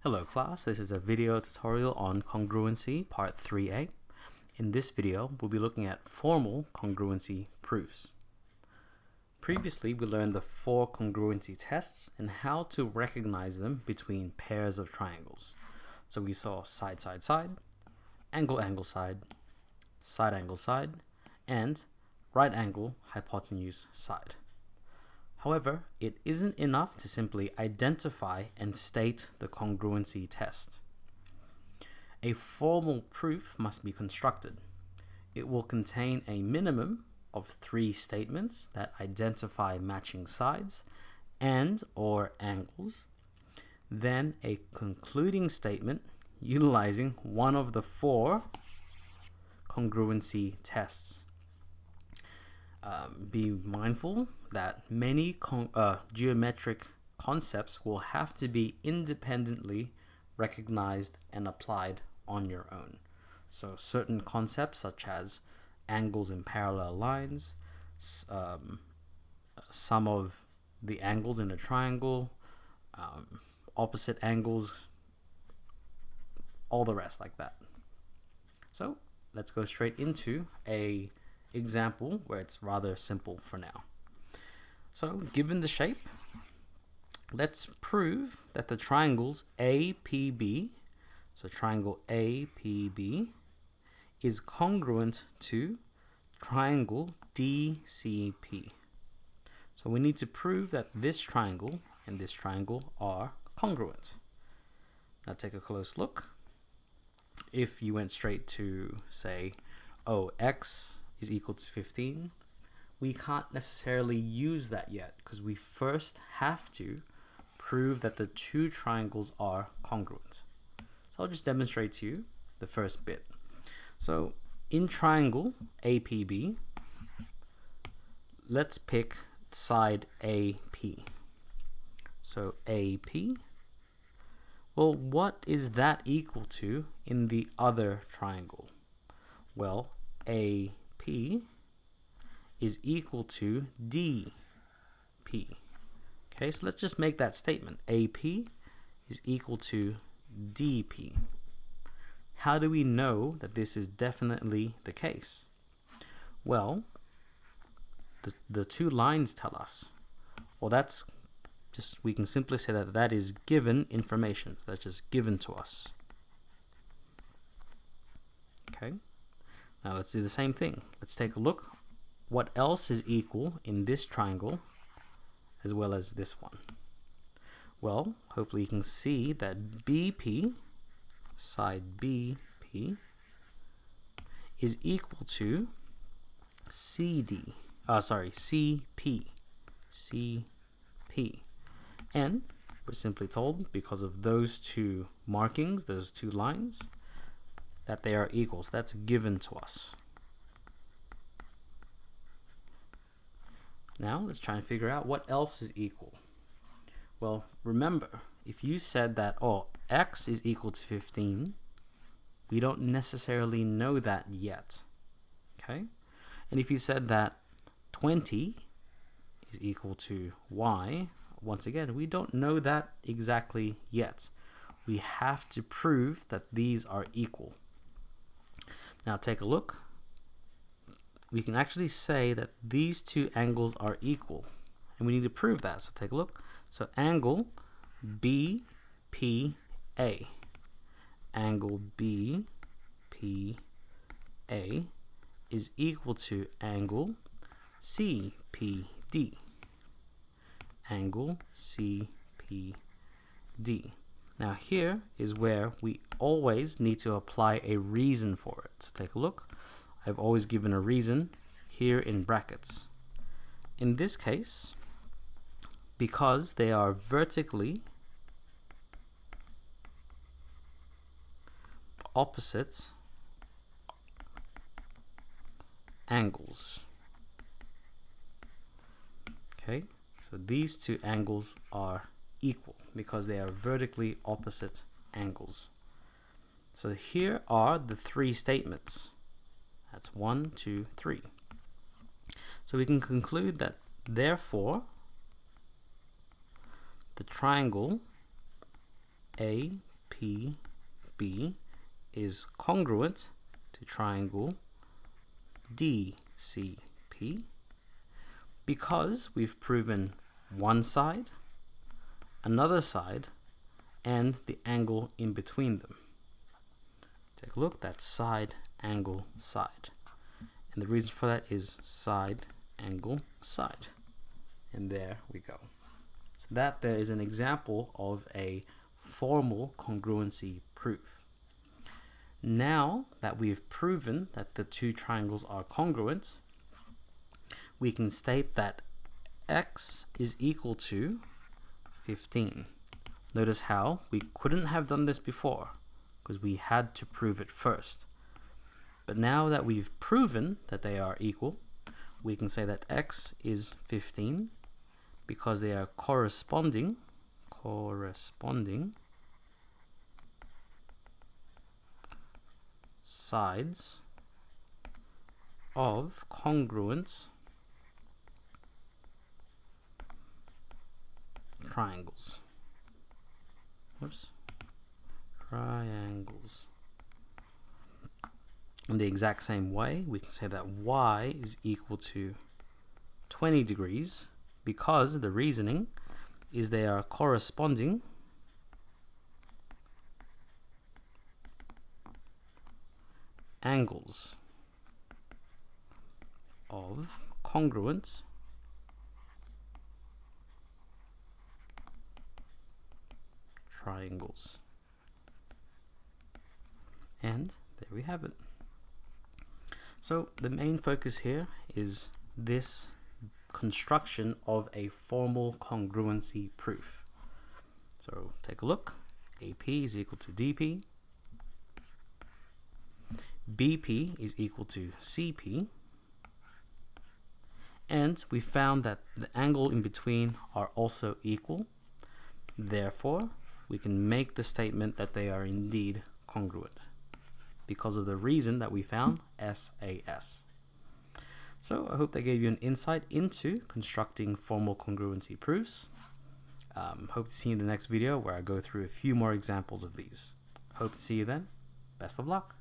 Hello class, this is a video tutorial on congruency part 3a. In this video, we'll be looking at formal congruency proofs. Previously, we learned the 4 congruency tests and how to recognize them between pairs of triangles. So we saw side, side, side, angle, angle, side, side, angle, side, and right angle, hypotenuse, side. However, it isn't enough to simply identify and state the congruency test. A formal proof must be constructed. It will contain a minimum of 3 statements that identify matching sides and or angles, then a concluding statement utilizing one of the 4 congruency tests. Be mindful that many geometric concepts will have to be independently recognized and applied on your own. So certain concepts such as angles in parallel lines, some of the angles in a triangle, opposite angles, all the rest like that. So let's go straight into a example where it's rather simple for now. So given the shape, let's prove that the triangles APB, so triangle APB, is congruent to triangle DCP. So we need to prove that this triangle and this triangle are congruent. Now take a close look. If you went straight to say, oh, x is equal to 15, we can't necessarily use that yet because we first have to prove that the 2 triangles are congruent. So I'll just demonstrate to you the first bit. So in triangle APB, let's pick side AP. So AP, well, what is that equal to in the other triangle? Well, AP is equal to DP. Okay, so let's just make that statement. AP is equal to DP. How do we know that this is definitely the case? Well, the 2 lines tell us. Well, that's just, we can simply say that that is given information. So that's just given to us. Okay. Now let's do the same thing. Let's take a look. What else is equal in this triangle as well as this one? Well, hopefully you can see that BP, side BP, is equal to CP. And we're simply told, because of those 2 markings, those 2 lines, that they are equal. So that's given to us. Now let's try and figure out what else is equal. Well, remember, if you said that, oh, x is equal to 15, we don't necessarily know that yet. Okay? And if you said that 20 is equal to y, once again, we don't know that exactly yet. We have to prove that these are equal. Now take a look. We can actually say that these 2 angles are equal, and we need to prove that. So take a look. So angle BPA, angle BPA is equal to angle CPD, angle CPD. Now here is where we always need to apply a reason for it. So take a look. I've always given a reason here in brackets. In this case, because they are vertically opposite angles. Okay, so these 2 angles are equal because they are vertically opposite angles. So here are the 3 statements. That's 1, 2, 3. So we can conclude that therefore the triangle APB APB is congruent to triangle DCP because we've proven one side, another side, and the angle in between them. Take a look, that's side, angle, side. And the reason for that is side, angle, side. And there we go. So that there is an example of a formal congruency proof. Now that we've proven that the two triangles are congruent, we can state that x is equal to 15. Notice how we couldn't have done this before because we had to prove it first. But now that we've proven that they are equal, we can say that x is 15 because they are corresponding sides of congruent triangles. Triangles. In the exact same way, we can say that y is equal to 20 degrees because the reasoning is they are corresponding angles of congruent triangles. And there we have it. So the main focus here is this construction of a formal congruency proof. So take a look. AP is equal to DP. BP is equal to CP. And we found that the angle in between are also equal. Therefore, we can make the statement that they are indeed congruent because of the reason that we found, SAS. So I hope that gave you an insight into constructing formal congruency proofs. Hope to see you in the next video where I go through a few more examples of these. Hope to see you then. Best of luck.